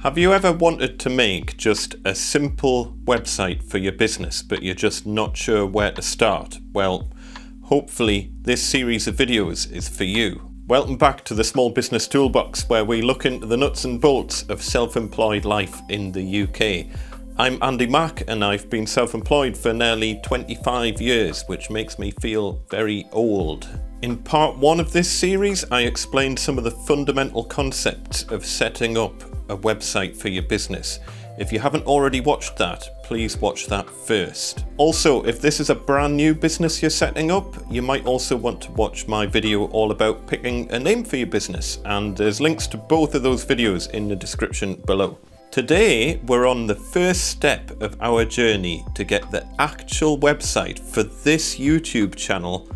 Have you ever wanted to make just a simple website for your business, but you're just not sure where to start? Well, hopefully this series of videos is for you. Welcome back to the Small Business Toolbox, where we look into the nuts and bolts of self-employed life in the UK. I'm Andy Mack and I've been self-employed for nearly 25 years, which makes me feel very old. In part one of this series, I explained some of the fundamental concepts of setting up a website for your business. If you haven't already watched that, please watch that first. Also, if this is a brand new business you're setting up, you might also want to watch my video all about picking a name for your business, and there's links to both of those videos in the description below. Today, we're on the first step of our journey to get the actual website for this YouTube channel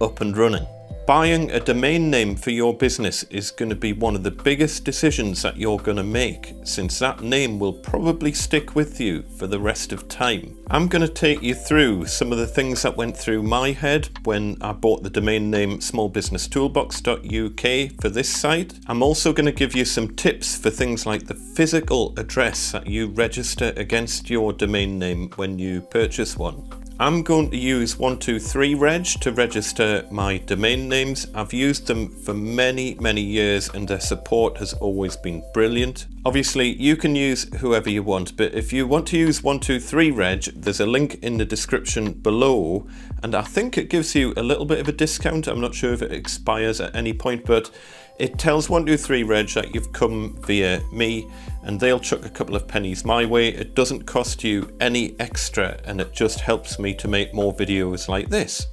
up and running. Buying a domain name for your business is going to be one of the biggest decisions that you're going to make, since that name will probably stick with you for the rest of time. I'm going to take you through some of the things that went through my head when I bought the domain name smallbusinesstoolbox.uk for this site. I'm also going to give you some tips for things like the physical address that you register against your domain name when you purchase one. I'm going to use 123reg to register my domain names. I've used them for many years and their support has always been brilliant. Obviously, you can use whoever you want, but if you want to use 123reg, there's a link in the description below, and I think it gives you a little bit of a discount. I'm not sure if it expires at any point, but it tells 123reg that you've come via me and they'll chuck a couple of pennies my way. It doesn't cost you any extra and it just helps me to make more videos like this.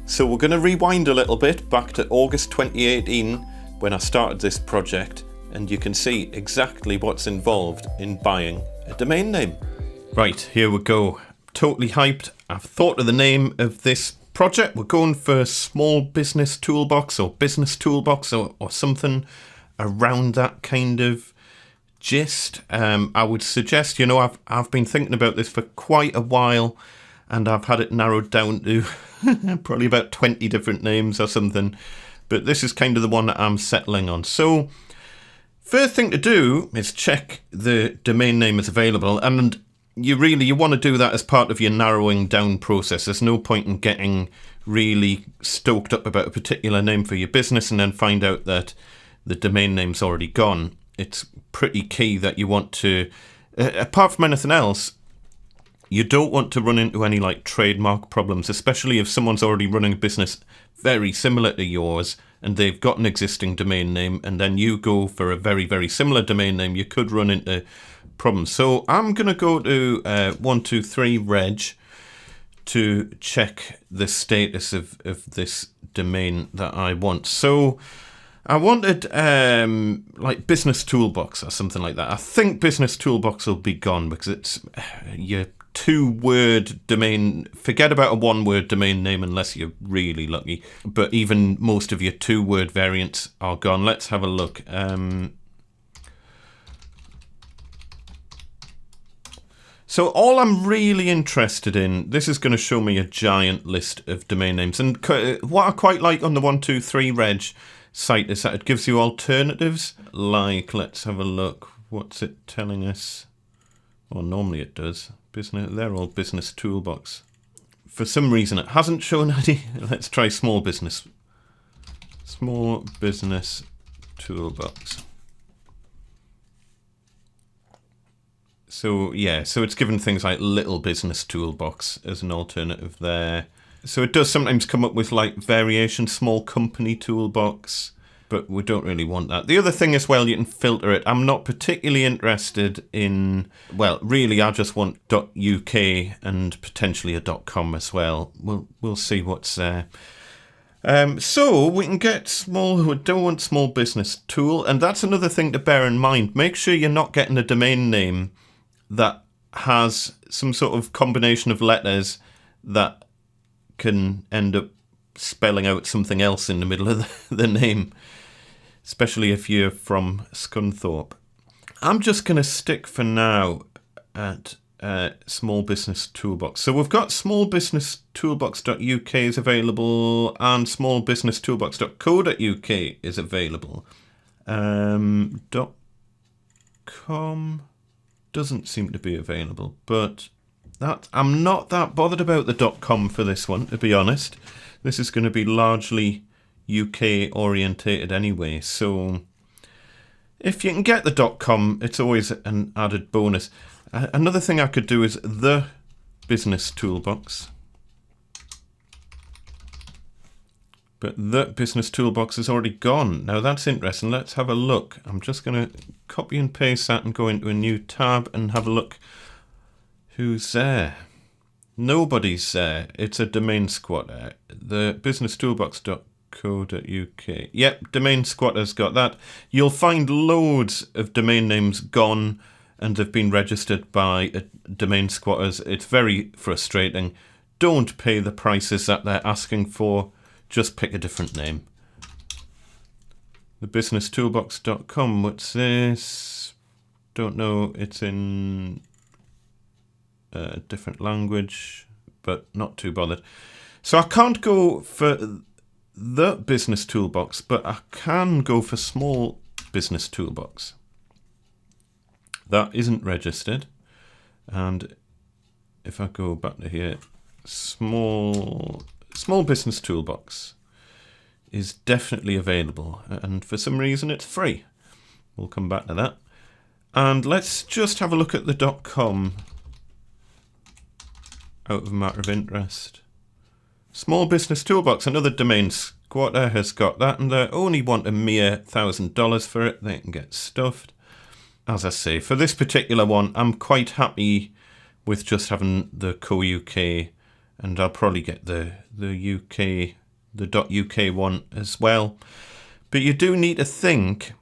So we're going to rewind a little bit back to August 2018 when I started this project, and you can see exactly what's involved in buying a domain name. Right, here we go. Totally hyped. I've thought of the name of this project. We're going for Small Business Toolbox or Business Toolbox or something around that kind of gist. I would suggest, I've been thinking about this for quite a while and I've had it narrowed down to probably about 20 different names or something, but this is kind of the one that I'm settling on. So first thing to do is check the domain name is available, and you want to do that as part of your narrowing down process. There's no point in getting really stoked up about a particular name for your business and then find out that the domain name's already gone. It's pretty key that you want to, apart from anything else, you don't want to run into any like trademark problems, especially if someone's already running a business very similar to yours and they've got an existing domain name and then you go for a very similar domain name. You could run into problems. So I'm going to go to 123reg to check the status of this domain that I want. So I wanted like Business Toolbox or something like that. I think Business Toolbox will be gone because it's your two-word domain. Forget about a one-word domain name unless you're really lucky. But even most of your two-word variants are gone. Let's have a look. So all I'm really interested in, this is going to show me a giant list of domain names. And what I quite like on the 123reg site is that it gives you alternatives. Like, let's have a look. What's it telling us? Well, normally it does. They're all Business Toolbox. For some reason, it hasn't shown any. Let's try Small Business. Small Business Toolbox. So yeah, so it's given things like Little Business Toolbox as an alternative there. So it does sometimes come up with like variation Small Company Toolbox, but we don't really want that. The other thing as well, you can filter it. I'm not particularly interested in, well, really I just want .uk and potentially a .com as well. We'll see what's there. So we can get we don't want Small Business Tool, and that's another thing to bear in mind. Make sure you're not getting a domain name that has some sort of combination of letters that can end up spelling out something else in the middle of the name, especially if you're from Scunthorpe. I'm just going to stick for now at Small Business Toolbox. So we've got smallbusinesstoolbox.uk is available and smallbusinesstoolbox.co.uk is available. .com doesn't seem to be available, but I'm not that bothered about the .com for this one, to be honest. This is going to be largely UK orientated anyway, so if you can get the .com, it's always an added bonus. Another thing I could do is the Business Toolbox. But the Business Toolbox is already gone. Now that's interesting. Let's have a look. I'm just going to copy and paste that and go into a new tab and have a look. Who's there? Nobody's there. It's a domain squatter. The businesstoolbox.co.uk. Yep, domain squatter's got that. You'll find loads of domain names gone and have been registered by domain squatters. It's very frustrating. Don't pay the prices that they're asking for. Just pick a different name. The businesstoolbox.com, what's this? Don't know, it's in a different language, but not too bothered. So I can't go for the Business Toolbox, but I can go for Small Business Toolbox. That isn't registered. And if I go back to here, Small Business Toolbox is definitely available, and for some reason it's free. We'll come back to that. And let's just have a look at the .com out of a matter of interest. Small Business Toolbox, another domain squatter has got that, and they only want a mere $1,000 for it. They can get stuffed. As I say, for this particular one, I'm quite happy with just having the .co.uk, and I'll probably get the UK, the .uk one as well. But you do need to think,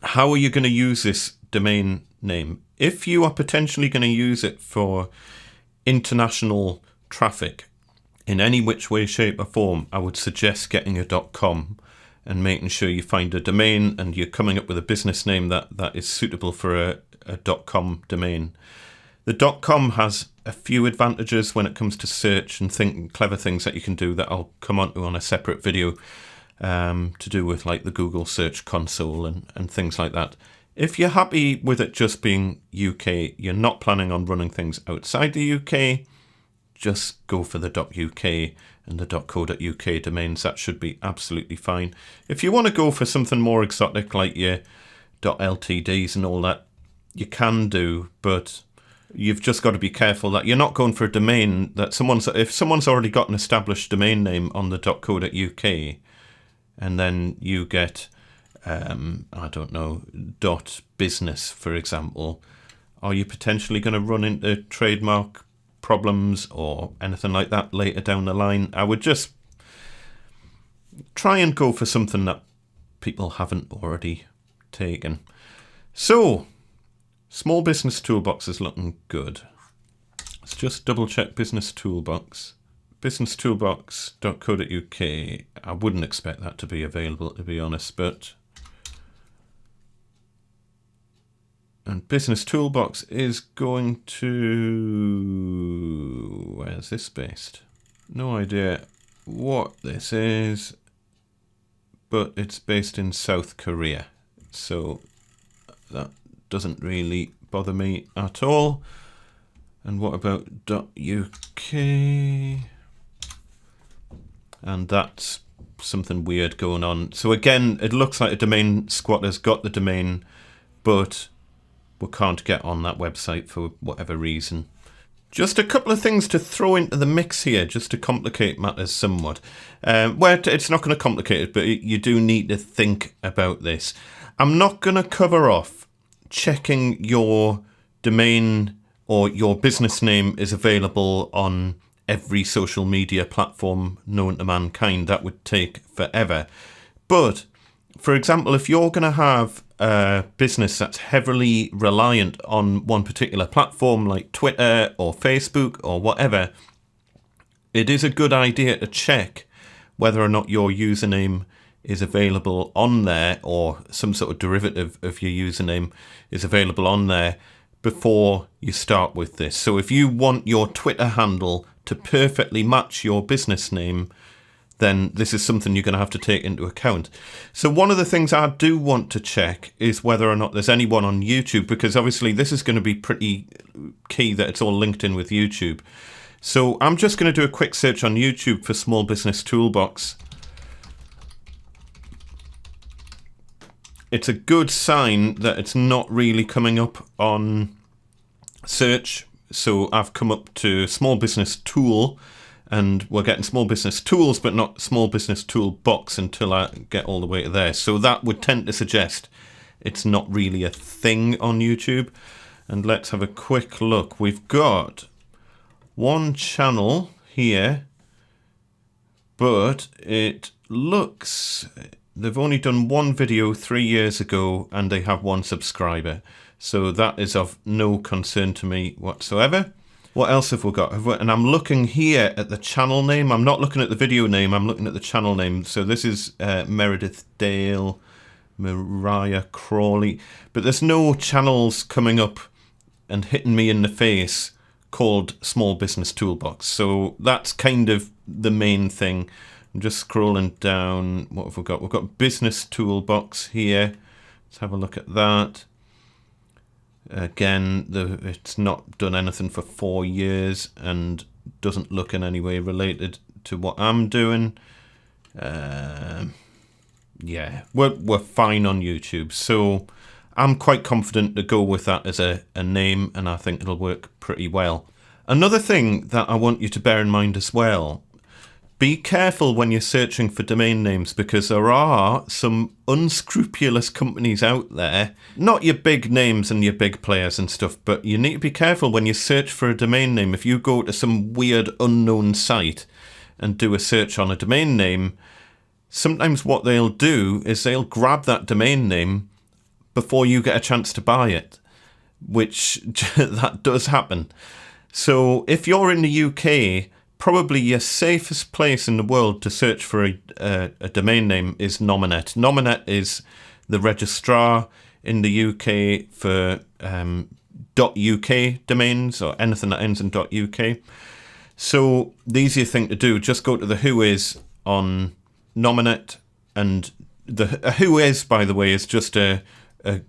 how are you going to use this domain name? If you are potentially going to use it for international traffic in any which way, shape or form, I would suggest getting a .com and making sure you find a domain and you're coming up with a business name that is suitable for a .com domain. The .com has a few advantages when it comes to search and clever things that you can do that I'll come on to on a separate video, to do with like the Google Search Console and things like that. If you're happy with it just being UK, you're not planning on running things outside the UK, just go for the .uk and the .co.uk domains. That should be absolutely fine. If you want to go for something more exotic like your .ltds and all that, you can do, but you've just got to be careful that you're not going for a domain that if someone's already got an established domain name on the .co.uk and then you get, I don't know, .business, for example, are you potentially going to run into trademark problems or anything like that later down the line? I would just try and go for something that people haven't already taken. So, Small Business Toolbox is looking good. Let's just double check Business Toolbox. businesstoolbox.co.uk. I wouldn't expect that to be available, to be honest, but... And Business Toolbox is going to... Where's this based? No idea what this is, but it's based in South Korea. So that doesn't really bother me at all. And what about .uk? And that's something weird going on. So again, it looks like a domain squatter's got the domain, but we can't get on that website for whatever reason. Just a couple of things to throw into the mix here, just to complicate matters somewhat. Well, it's not going to complicate it, but you do need to think about this. I'm not going to cover off checking your domain or your business name is available on every social media platform known to mankind. That would take forever. But, for example, if you're going to have a business that's heavily reliant on one particular platform like Twitter or Facebook or whatever, it is a good idea to check whether or not your username is available on there, or some sort of derivative of your username is available on there before you start with this. So if you want your Twitter handle to perfectly match your business name, then this is something you're going to have to take into account. So one of the things I do want to check is whether or not there's anyone on YouTube, because obviously this is going to be pretty key that it's all linked in with YouTube. So I'm just going to do a quick search on YouTube for Small Business Toolbox. It's a good sign that it's not really coming up on search. So I've come up to Small Business Tool, and we're getting Small Business Tools, but not Small Business Toolbox until I get all the way to there. So that would tend to suggest it's not really a thing on YouTube. And let's have a quick look. We've got one channel here, but it looks, they've only done one video 3 years ago and they have 1 subscriber. So that is of no concern to me whatsoever. What else have we got? And I'm looking here at the channel name. I'm not looking at the video name. I'm looking at the channel name. So this is Meredith Dale, Mariah Crawley. But there's no channels coming up and hitting me in the face called Small Business Toolbox. So that's kind of the main thing. I'm just scrolling down. What have we got? We've got Business Toolbox here. Let's have a look at that. Again, it's not done anything for 4 years and doesn't look in any way related to what I'm doing. Yeah, we're fine on YouTube. So I'm quite confident to go with that as a name, and I think it'll work pretty well. Another thing that I want you to bear in mind as well, be careful when you're searching for domain names, because there are some unscrupulous companies out there, not your big names and your big players and stuff, but you need to be careful when you search for a domain name. If you go to some weird unknown site and do a search on a domain name, sometimes what they'll do is they'll grab that domain name before you get a chance to buy it, which that does happen. So if you're in the UK, probably your safest place in the world to search for a domain name is Nominet. Nominet is the registrar in the UK for .uk domains or anything that ends in .uk. So the easier thing to do, just go to the Whois on Nominet, and the Whois, by the way, is just an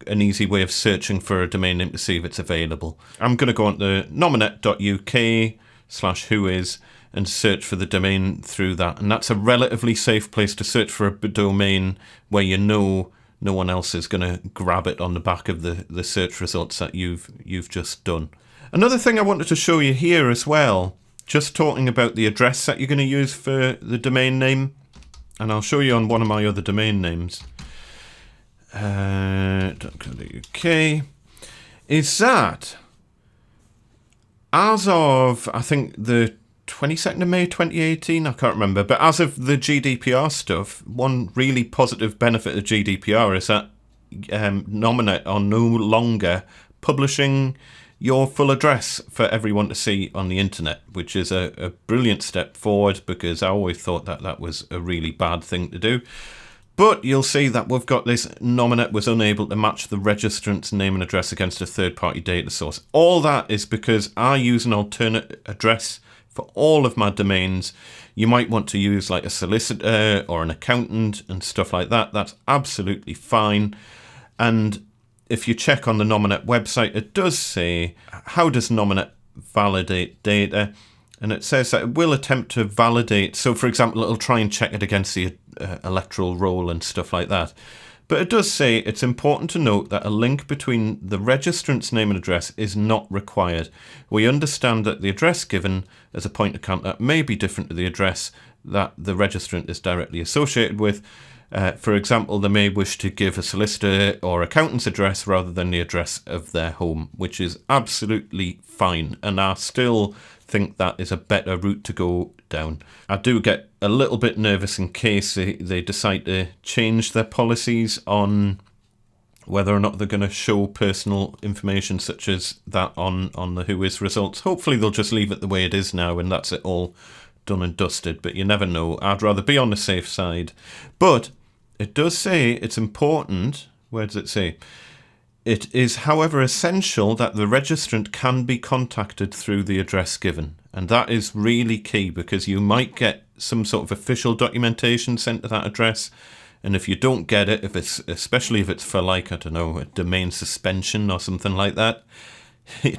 easy way of searching for a domain name to see if it's available. I'm going to go on to nominet.uk/Whois and search for the domain through that. And that's a relatively safe place to search for a domain where you know no one else is going to grab it on the back of the search results that you've just done. Another thing I wanted to show you here as well, just talking about the address that you're going to use for the domain name, and I'll show you on one of my other domain names. .co.uk, is that as of, I think, the 22nd of May 2018, I can't remember, but as of the GDPR stuff, one really positive benefit of GDPR is that Nominet are no longer publishing your full address for everyone to see on the internet, which is a brilliant step forward, because I always thought that that was a really bad thing to do. But you'll see that we've got this Nominet was unable to match the registrant's name and address against a third-party data source. All that is because I use an alternate address for all of my domains. You might want to use like a solicitor or an accountant and stuff like that. That's absolutely fine. And if you check on the Nominet website, it does say, how does Nominet validate data? And it says that it will attempt to validate. So, for example, it'll try and check it against the electoral roll and stuff like that. But it does say it's important to note that a link between the registrant's name and address is not required. We understand that the address given as a point of contact may be different to the address that the registrant is directly associated with. For example, they may wish to give a solicitor or accountant's address rather than the address of their home, which is absolutely fine. And I still think that is a better route to go down. I do get a little bit nervous in case they decide to change their policies on whether or not they're going to show personal information such as that on the Whois results. Hopefully they'll just leave it the way it is now and that's it all done and dusted, but you never know. I'd rather be on the safe side. But it does say it's important. Where does it say? It is, however, essential that the registrant can be contacted through the address given. And that is really key, because you might get some sort of official documentation sent to that address. And if you don't get it, especially if it's for, like, I don't know, a domain suspension or something like that,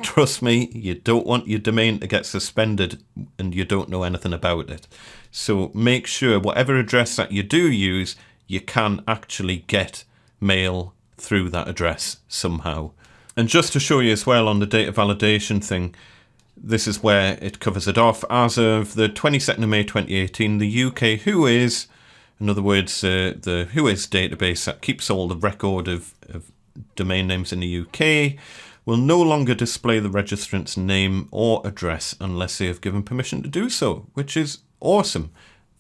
trust me, you don't want your domain to get suspended and you don't know anything about it. So make sure whatever address that you do use, you can actually get mail through that address somehow. And just to show you as well on the data validation thing, this is where it covers it off. As of the 22nd of May 2018, the UK WHOIS, in other words, the WHOIS database that keeps all the record of domain names in the UK, will no longer display the registrant's name or address unless they have given permission to do so, which is awesome.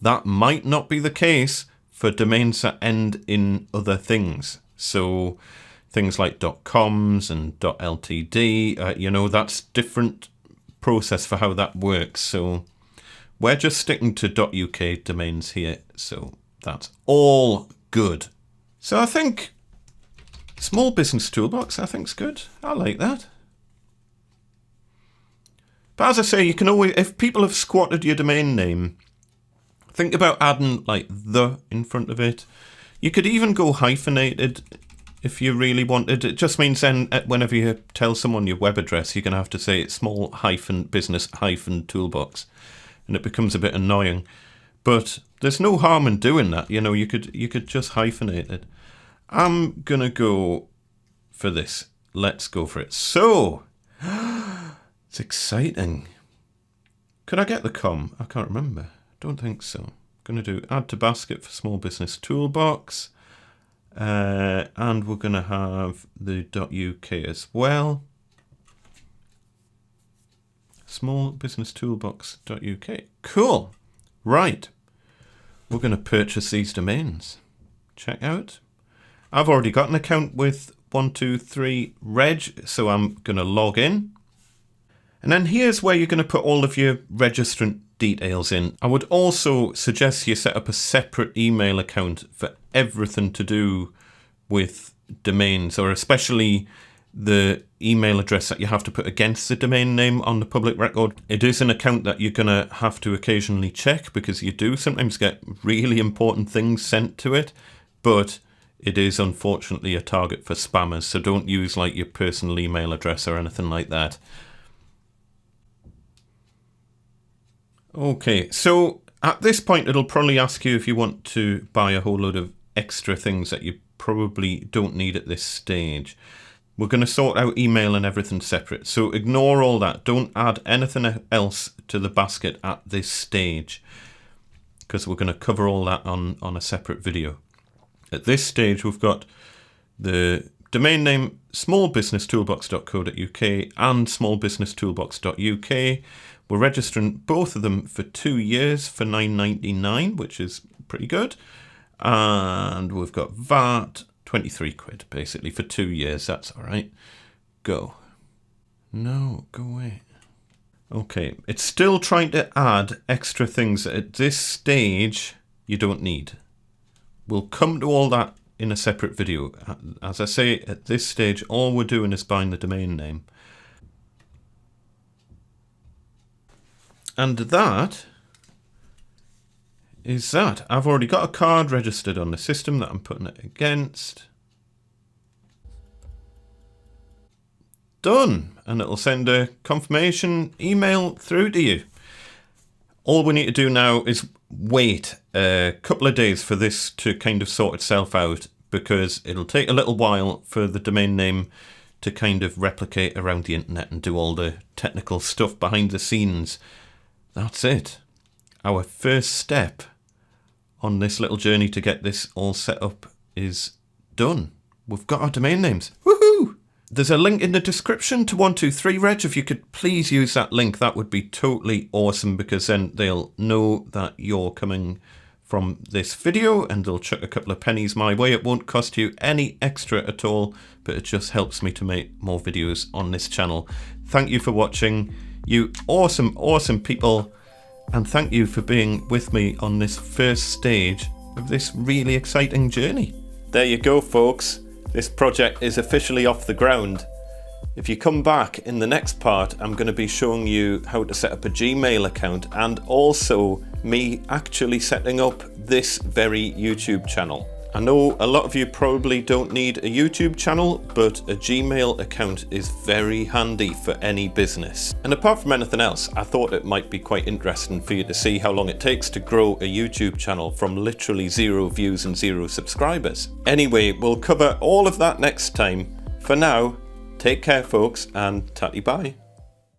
That might not be the case for domains that end in other things. So things like .coms and .ltd, that's different process for how that works. So we're just sticking to .uk domains here. So that's all good. So I think Small Business Toolbox, I think, is good. I like that. But as I say, you can always, if people have squatted your domain name, think about adding like the in front of it. You could even go hyphenated if you really wanted. It just means then whenever you tell someone your web address, you're going to have to say small-business-toolbox, and it becomes a bit annoying. But there's no harm in doing that. You could just hyphenate it. I'm going to go for this. Let's go for it. So, it's exciting. Could I get the com? I can't remember. Don't think so. I'm going to do add to basket for Small Business Toolbox. And we're going to have the .uk as well. smallbusinesstoolbox.uk. Cool. Right. We're going to purchase these domains. Check out. I've already got an account with 123reg, so I'm going to log in. And then here's where you're going to put all of your registrant details in. I would also suggest you set up a separate email account for everything to do with domains, or especially the email address that you have to put against the domain name on the public record. It is an account that you're going to have to occasionally check, because you do sometimes get really important things sent to it, but it is unfortunately a target for spammers, so don't use like your personal email address or anything like that. Okay, so at this point it'll probably ask you if you want to buy a whole load of extra things that you probably don't need at this stage. We're going to sort out email and everything separate, so ignore all that. Don't add anything else to the basket at this stage, because we're going to cover all that on a separate video. At this stage we've got the domain name smallbusinesstoolbox.co.uk and smallbusinesstoolbox.uk. We're registering both of them for 2 years for £9.99, which is pretty good. And we've got VAT, 23 quid, basically, for 2 years. That's all right. Go. No, go away. Okay, it's still trying to add extra things that at this stage you don't need. We'll come to all that in a separate video. As I say, at this stage, all we're doing is buying the domain name. And that is that. I've already got a card registered on the system that I'm putting it against. Done. And it'll send a confirmation email through to you. All we need to do now is wait a couple of days for this to kind of sort itself out, because it'll take a little while for the domain name to kind of replicate around the internet and do all the technical stuff behind the scenes. That's it. Our first step on this little journey to get this all set up is done. We've got our domain names. Woohoo! There's a link in the description to 123reg. If you could please use that link, that would be totally awesome, because then they'll know that you're coming from this video and they'll chuck a couple of pennies my way. It won't cost you any extra at all, but it just helps me to make more videos on this channel. Thank you for watching, you awesome, awesome people, and thank you for being with me on this first stage of this really exciting journey. There you go, folks. This project is officially off the ground. If you come back in the next part, I'm going to be showing you how to set up a Gmail account and also me actually setting up this very YouTube channel. I know a lot of you probably don't need a YouTube channel, but a Gmail account is very handy for any business. And apart from anything else, I thought it might be quite interesting for you to see how long it takes to grow a YouTube channel from literally 0 views and 0 subscribers. Anyway, we'll cover all of that next time. For now, take care folks, and tatty bye.